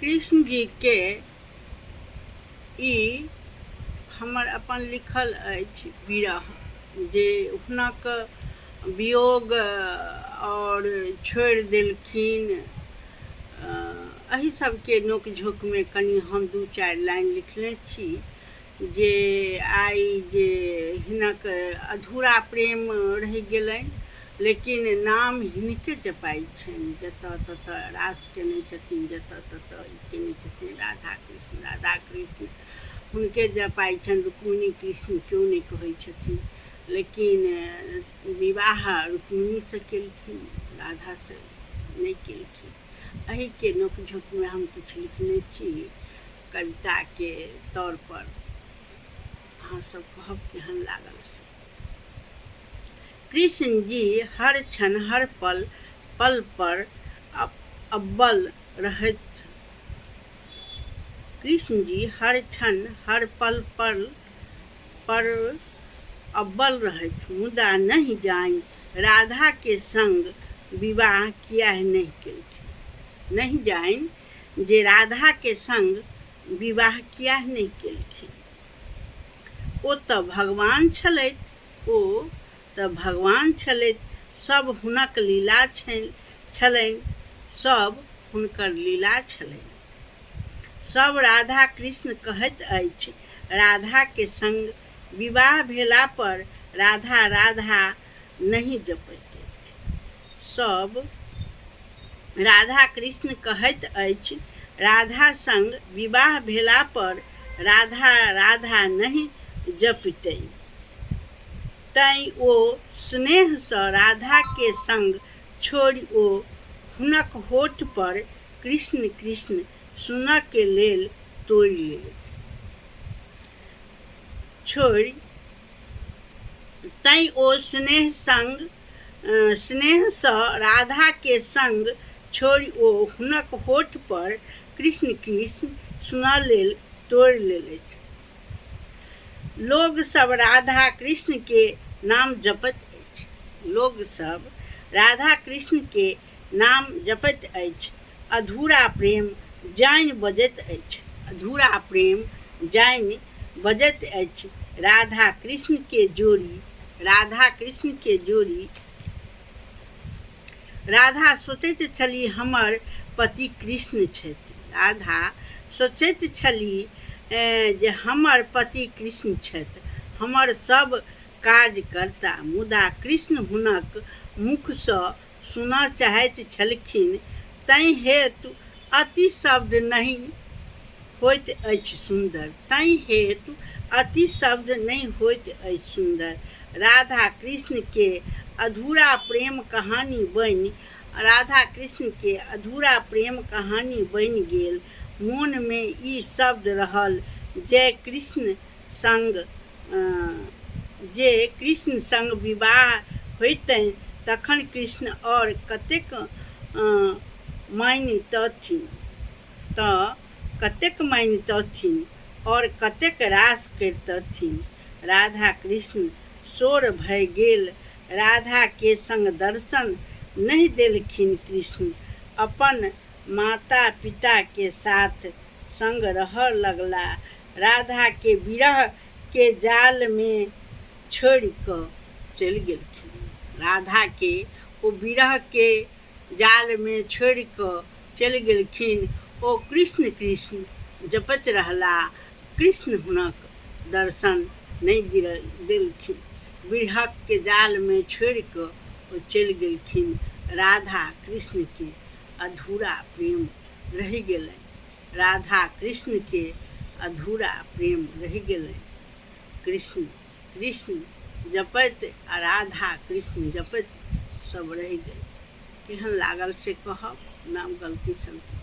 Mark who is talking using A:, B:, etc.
A: कृष्ण जी के ई हमर अपन लिखल अछि विरह, जे हुनक वियोग और छोड़ि देलखिन। एहि सबके नोक झोंकमे कनि हम दू चारि लाइन लिखने छी जे आइ जे हिनक अधूरा प्रेम रहि गेलनि, लेकिन नाम हिनके जपाइ छनि। जतऽ ततऽ रास केने छथिन, जतऽ ततऽ ई केने छथिन, राधा कृष्ण हुनके जपाइ छनि। रुक्मिणी कृष्ण केओ नहि कहै छथिन, लेकिन विवाह रुक्मिणीसँ केलखिन, राधासँ नहि केलखिन। एहिके नोक झोंकमे हम किछु लिखने छी कविताके तौर पर। अहाँ सब कहब केहन लागल से। कृष्ण जी हर क्षण हर पल पल पर अव्वल रहैत। कृष्ण जी हर क्षण हर पल पल पर अव्वल रहैत, मुदा नहीं जानि राधा के संग विवाह किया नहीं केलखिन। नहीं जानि जे राधा के संग विवाह किया नहीं केलखिन। ओ तऽ भगवान छलथि, ओ तऽ भगवान छलथि, सब हुनक लीला छलनि, सब हुनकर लीला छलनि। सब राधा कृष्ण कहैत अछि, राधा के संग विवाह भेला पर राधा राधा नहीं जपैत अछि। सब राधा कृष्ण कहैत अछि, राधा संग विवाह भेला पर राधा राधा नहीं जपितै। तैं ओ स्नेह सँ राधा के संग छोड़ि ओ हुनक होठ पर कृष्ण कृष्ण सुनऽ के लेल तोड़ि लेलथि। तैं ओ स्नेह सँ राधा के संग छोड़ि ओ हुनक होठ पर कृष्ण कृष्ण सुनऽ लेल तोड़ि लेलथि। लोग सब राधा कृष्ण के नाम जपैत अछि, लोग सब राधा कृष्ण के नाम जपैत अछि। अधूरा प्रेम जानि बजैत अछि, अधूरा प्रेम जानि बजैत अछि। राधा कृष्ण के जोड़ी, राधा कृष्ण के जोड़ी। राधा सोचैत छली हमर पति कृष्ण छथि, राधा सोचैत छली जे हमर पति कृष्ण छथि, हमर सब काज करता। मुदा कृष्ण हुनक मुख सँ सुनऽ चाहैत छलखिन। तैं हेतु अति शब्द नहीं होइत अछि सुंदर, तैं हेतु अति शब्द नहीं होइत अछि सुंदर। राधा कृष्ण के अधूरा प्रेम कहानी बनि, राधा कृष्ण के अधूरा प्रेम कहानी बनि गेल। मोन में ई शब्द रहल जे कृष्ण संग विवाह होइतनि तखन कृष्ण और कतेक मानितथिन और कतेक रास करितथिन। राधा कृष्ण सोर भय गेल, राधा के संग दर्शन नहीं देलखिन कृष्ण। अपन माता पिता के साथ संग रहऽ लगला, राधा के विरह के जाल में छोड़ि कऽ चलि गेलखिन। राधा के ओ विरह के जाल में छोड़ि कऽ चलि गेलखिन। ओ कृष्ण कृष्ण जपैत रहला, कृष्ण हुनक दर्शन नहीं देलखिन। विरहक के जाल में छोड़ि कऽ ओ चलि गेलखिन। राधा कृष्ण के अधूरा प्रेम रहि गेलनि, राधा कृष्ण के अधूरा प्रेम रहि गेलनि। कृष्ण कृष्ण जपैत आ राधा कृष्ण जपैत सब रहि गेल। केहन लागल से कहब, नाम गलती सलती